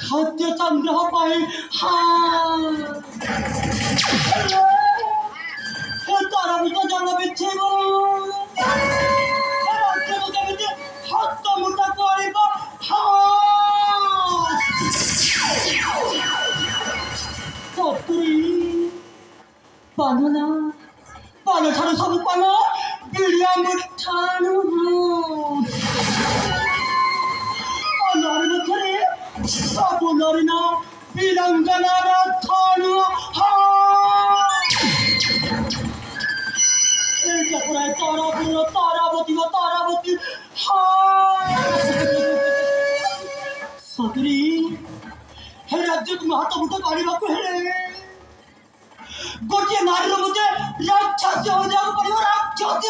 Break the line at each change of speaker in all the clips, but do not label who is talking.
खाद्य संग्रह पाई तारा भी तो जाना बिछे हाथ मुठा पड़ेगा पाना पाना ठानु सब पाना बिड़िया मुठानु नारी मथरे सब नारी ना बिरंगना ठानु तारावती तारावती सतरी हे राज्य तुम हाथ मुठा काढ़ा हेले गोटे नारी मध्य राक्षस हो जाओ पड़ो राक्षस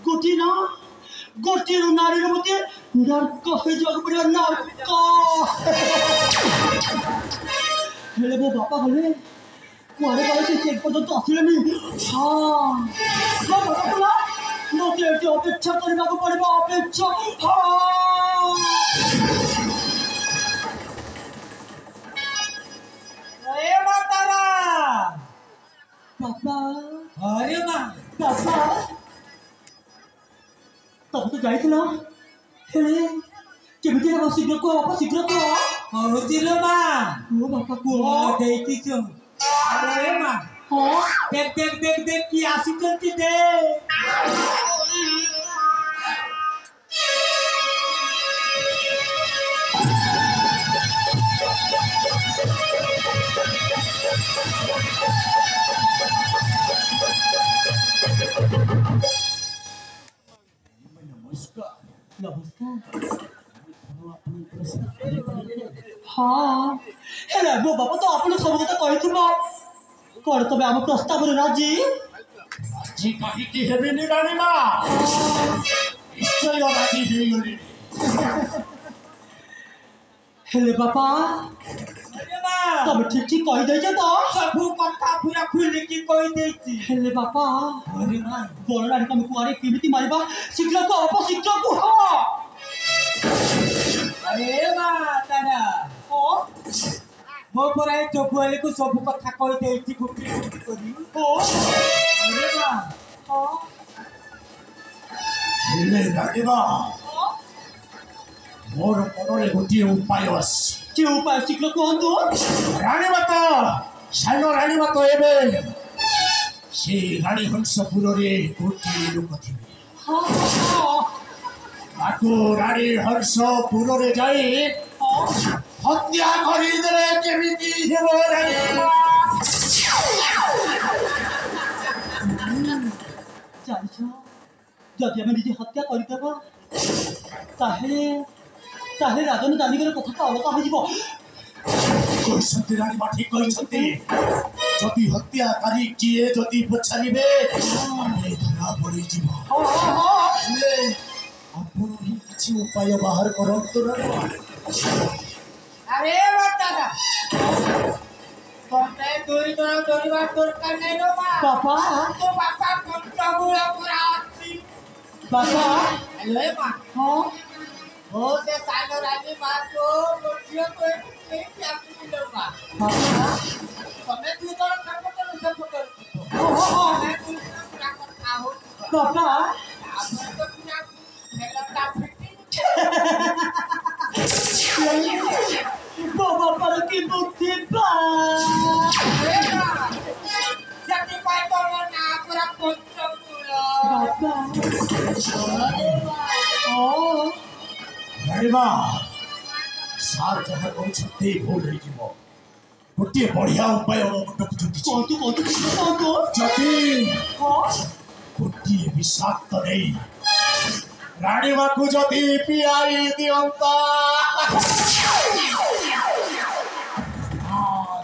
गोटी ना गोटी नारी मध्य नर्क हो जाओ पड़ो नर्क हेले वो बापा गले कुआरे गले से पर्यंत आसिलेनी हाँ बापा बोला नोटे अपेक्षा करने को पड़ेगा अपेक्षा
अरे मातारा
पापा
अरे मां
पापा तब तो जाई थला हेले केमिति रे शीघ्र को बापा शीघ्र को
कहूतिलो मां
ओ बापा को
देती छु अरे मां
हां
देख देख देख देख की आसी करती दे
हाँ हेले वो बापा तो आपने सब कथा कहिथिबो कर तबे हम प्रस्ताव रे राजी
जी कहि कि हेबेनी रानी मा निश्चय राजी हेई गली
हेले बापा
अरे मां
तब ठीक ठीक कहि दे तो
सब कथा पूरा खुल की कहि देती
हेले बापा
अरे मां
बोल रानी का कुआरे केमिति मारिबा शीघ्र को बापा शीघ्र को हां
अरे मातारा
ओ
मो पराय चोकुआले को सब कथा कहि देती गुपी गुपी करी
ओ
अरे मां
हां
हेले रानी मा मोर मनरे गोटे उपाय अछि
के उपाय शीघ्र कहंतु
रानी माता सानो रानी माता एबे से रानी हंसपुर रे गोटे लोक थिबे
हां
आको रानी हंसपुर रे जाई हत्या करी देले केमिति हेबो रानी मा
जानिछ जदि हम निजे हत्या करि देबो ताहे ताहे राजन जानिकर कथा का अलग हो जिवो
कोई सत्य रानी मा ठीक कहि सत्य जदि हत्याकारी किए जदि पछानिबे आमे धरा पड़ी जिवो
हां
ले अपन ही किछि उपाय बाहर करंतु रानी
अरे मातारा দড়ি দড়িবার দরকার নেই রে মা
বাবা
তো বাবা কন্ট্রাবুল পুরা আছে
বাবা
হ্যালো মা
হ্যাঁ
ও সে সাইনো রানী মা তো বলছিও তো এই আপনি দিলো মা
বাবা
তুমি দুই দল সাপোর্ট করো আমি দুই পুরা কথা হো
বাবা
আপনি তো পুরা মেলাটা ফিটি
বাবা পারে কি বুদ্ধি পা
জাতি পাই তো না পুরা কন্ট্রাবুল
বাবা ও
ରାଣିମା ସାର୍ ଯାହା କହୁଛନ୍ତି ଭୁଲ ହେଇଯିବ ଗୋଟିଏ ବଢିଆ ଉପାୟ ମୋ ମୁଣ୍ଡକୁ ଜୁଟିଛି
କହନ୍ତୁ
ଯଦି
ହଁ
ଗୋଟିଏ ବିଷାକ୍ତ ନେଇ ରାଣିମାକୁ ଯଦି ପିଆଇ ଦିଅନ୍ତା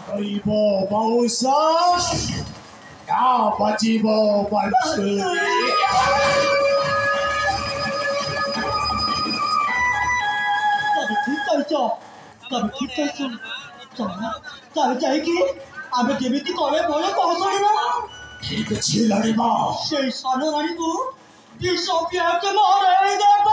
ରହିବ ବଂଶ ବାଜିବ ବାଂଶୁରୀ
তবে ঠিক কইছ তবে ଯାଇକି ଆମେ କେମିତି କଲେ ଭଲ କହୁଛଳିବା
ଠିକ ଅଛି ରାଣିମା
সেই ସାନ ରାଣୀକୁ ବିଷ ପିଆକେ ମରେଇ ଦେବ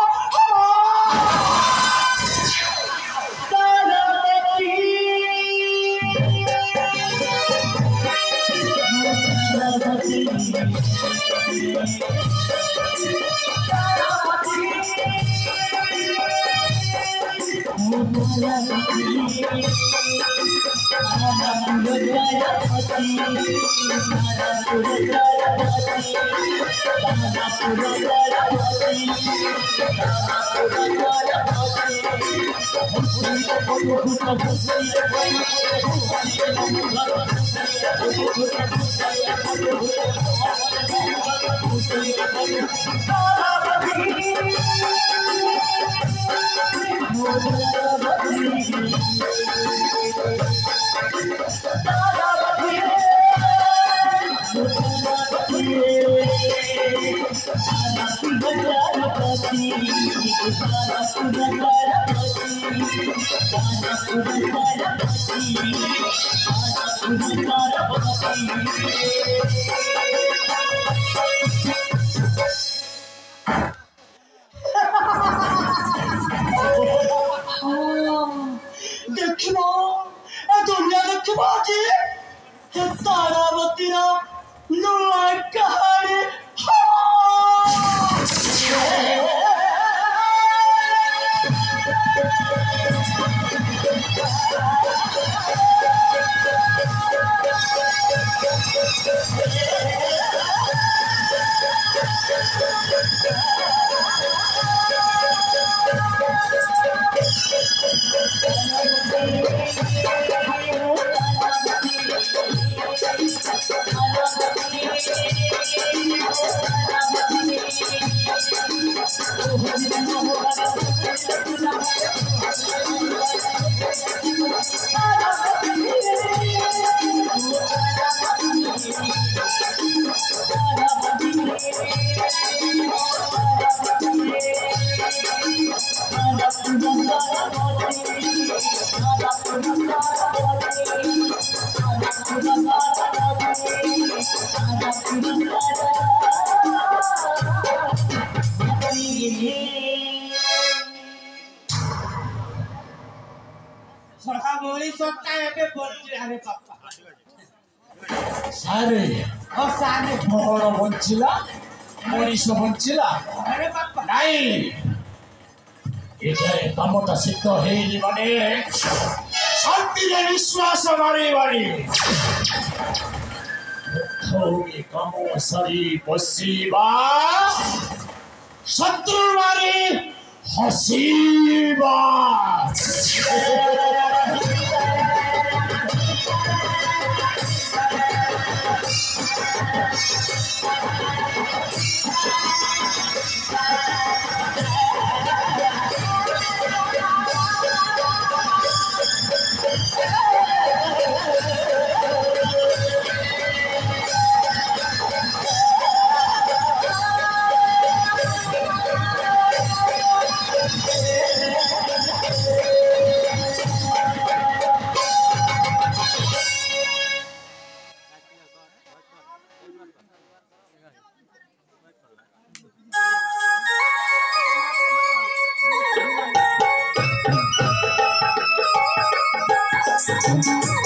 ଦେଖିବ ଏ ଦୁନିଆ ଦେଖିବ ଆଜି ତାରାବତୀର ନୂଆ କାହାଣୀ
সরকার বলি সরকার এবে বলছে আরে বাবা
ସାରେ
ও সানে
କଣ ବଞ୍ଚିଲା ମଣିଷ ବଞ୍ଚିଲା
আরে বাবা
ନାଇଁ ଏଠାରେ କାମଟା ସିଦ୍ଧ ହେଇନି ମାନେ ଶାନ୍ତିରେ ନିଶ୍ୱାସ ମାରିବାନି ପ୍ରଥମେ କାମ ସାରି ବସିବା ଶତ୍ରୁ ମାରି ହସିବା
Thank you.